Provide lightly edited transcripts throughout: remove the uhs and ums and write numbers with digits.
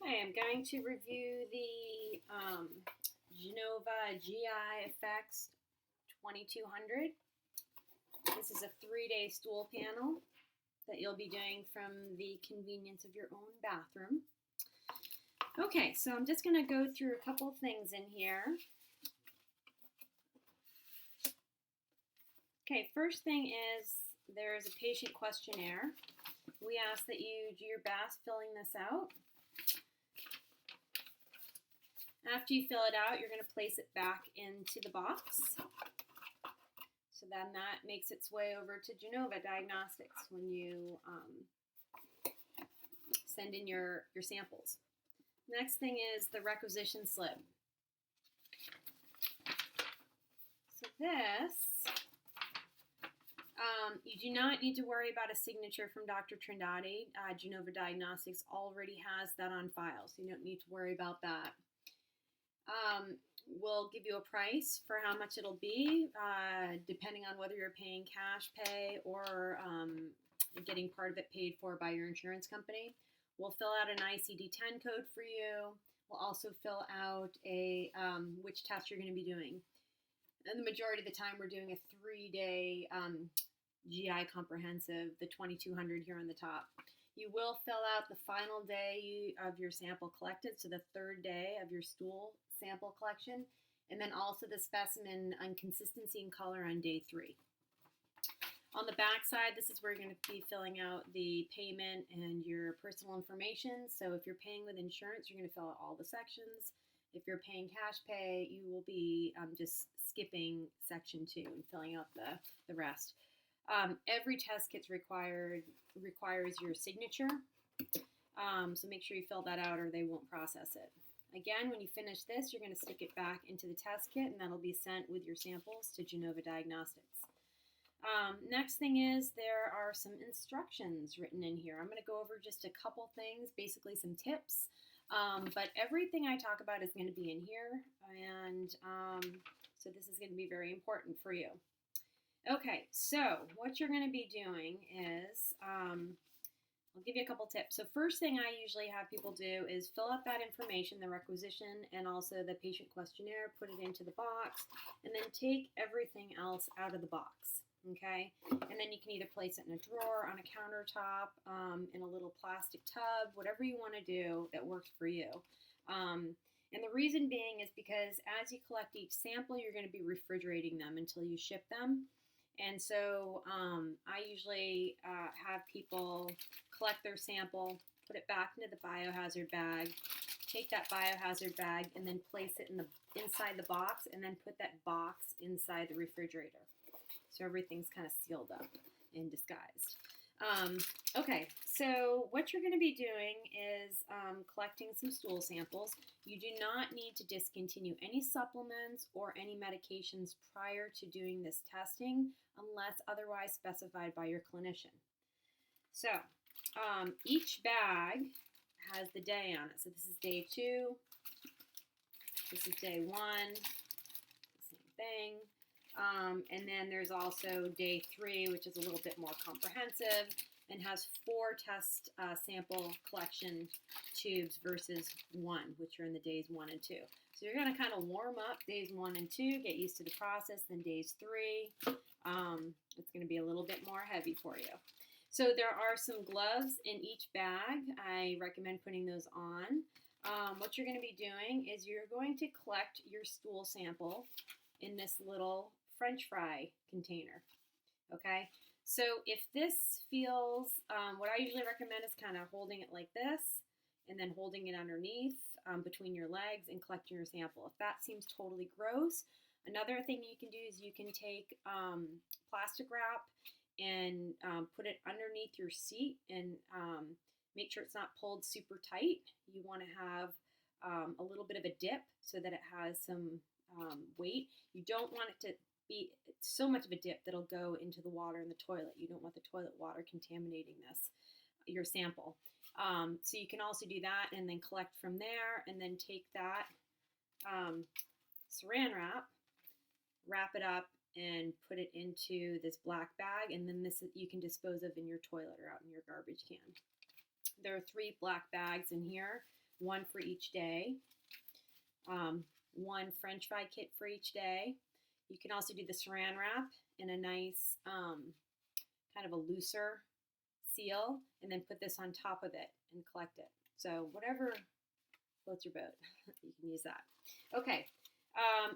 Okay, I'm going to review the Genova GI Effects 2200. This is a 3-day stool panel that you'll be doing from the convenience of your own bathroom. Okay, so I'm just going to go through a couple things in here. Okay, first thing is there's a patient questionnaire. We ask that you do your best filling this out. After you fill it out, you're going to place it back into the box. So then that makes its way over to Genova Diagnostics when you send in your samples. Next thing is the requisition slip. So this, you do not need to worry about a signature from Dr. Trindade. Genova Diagnostics already has that on file, so you don't need to worry about that. We'll give you a price for how much it'll be, depending on whether you're paying cash pay or getting part of it paid for by your insurance company. We'll fill out an ICD-10 code for you. We'll also fill out a which test you're going to be doing. And the majority of the time we're doing a 3-day GI comprehensive, the 2200 here on the top. You will fill out the final day of your sample collected, so the 3rd day of your stool sample collection, and then also the specimen inconsistency in color on day 3. On the back side, this is where you're going to be filling out the payment and your personal information. So if you're paying with insurance, you're going to fill out all the sections. If you're paying cash pay, you will be just skipping section 2 and filling out the rest. Every test kit requires your signature, so make sure you fill that out or they won't process it. Again, when you finish this, you're going to stick it back into the test kit, and that'll be sent with your samples to Genova Diagnostics. Next thing is there are some instructions written in here. I'm going to go over just a couple things, basically some tips, but everything I talk about is going to be in here, and so this is going to be very important for you. Okay, so what you're going to be doing is, I'll give you a couple tips. So first thing I usually have people do is fill out that information, the requisition, and also the patient questionnaire, put it into the box, and then take everything else out of the box, okay? And then you can either place it in a drawer, on a countertop, in a little plastic tub, whatever you want to do that works for you. And the reason being is because as you collect each sample, you're going to be refrigerating them until you ship them. And so I usually have people collect their sample, put it back into the biohazard bag, take that biohazard bag, and then place it inside the box, and then put that box inside the refrigerator. So everything's kind of sealed up and disguised. Okay, so what you're going to be doing is collecting some stool samples. You do not need to discontinue any supplements or any medications prior to doing this testing unless otherwise specified by your clinician. So each bag has the day on it. So this is day 2, this is day 1, same thing. And then there's also day 3, which is a little bit more comprehensive and has 4 test sample collection tubes versus 1, which are in the days 1 and 2. So you're going to kind of warm up days 1 and 2, get used to the process, then days 3. It's going to be a little bit more heavy for you. So there are some gloves in each bag. I recommend putting those on. What you're going to be doing is you're going to collect your stool sample in this little French fry container, okay? So if this feels, what I usually recommend is kind of holding it like this and then holding it underneath between your legs and collecting your sample. If that seems totally gross, another thing you can do is you can take plastic wrap and put it underneath your seat and make sure it's not pulled super tight. You want to have a little bit of a dip so that it has some weight. You don't want it to be so much of a dip that'll go into the water in the toilet. You don't want the toilet water contaminating your sample. So you can also do that and then collect from there, and then take that saran wrap it up, and put it into this black bag, and then this you can dispose of in your toilet or out in your garbage can. There are 3 black bags in here. one for each day. One French fry kit for each day. You can also do the saran wrap in a nice kind of a looser seal, and then put this on top of it and collect it. So whatever floats your boat, you can use that. Okay,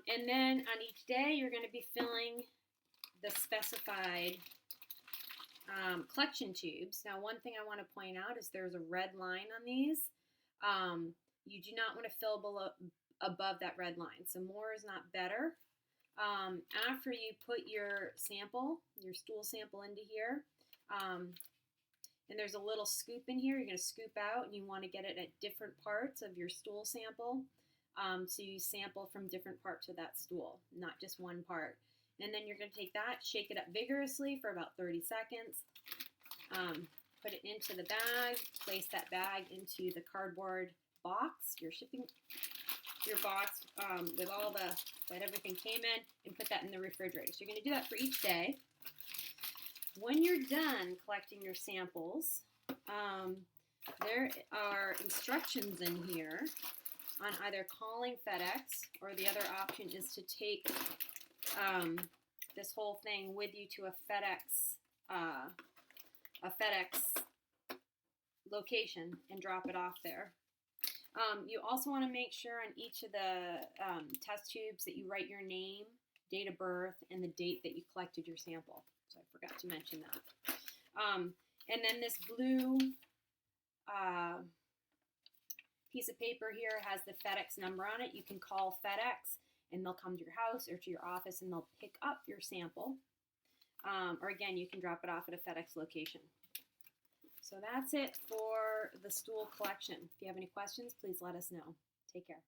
and then on each day you're going to be filling the specified collection tubes. Now, one thing I want to point out is there's a red line on these. You do not want to fill above that red line. So more is not better. After you put your sample, your stool sample into here, and there's a little scoop in here, you're going to scoop out, and you want to get it at different parts of your stool sample. So you sample from different parts of that stool, not just one part. And then you're going to take that, shake it up vigorously for about 30 seconds, put it into the bag, place that bag into the cardboard box, your box with all that everything came in, and put that in the refrigerator. So you're going to do that for each day. When you're done collecting your samples, there are instructions in here on either calling FedEx, or the other option is to take this whole thing with you to a FedEx location and drop it off there. You also want to make sure on each of the test tubes that you write your name, date of birth, and the date that you collected your sample. So I forgot to mention that. And then this blue piece of paper here has the FedEx number on it. You can call FedEx, and they'll come to your house or to your office, and they'll pick up your sample. Or again, you can drop it off at a FedEx location. So that's it for the stool collection. If you have any questions, please let us know. Take care.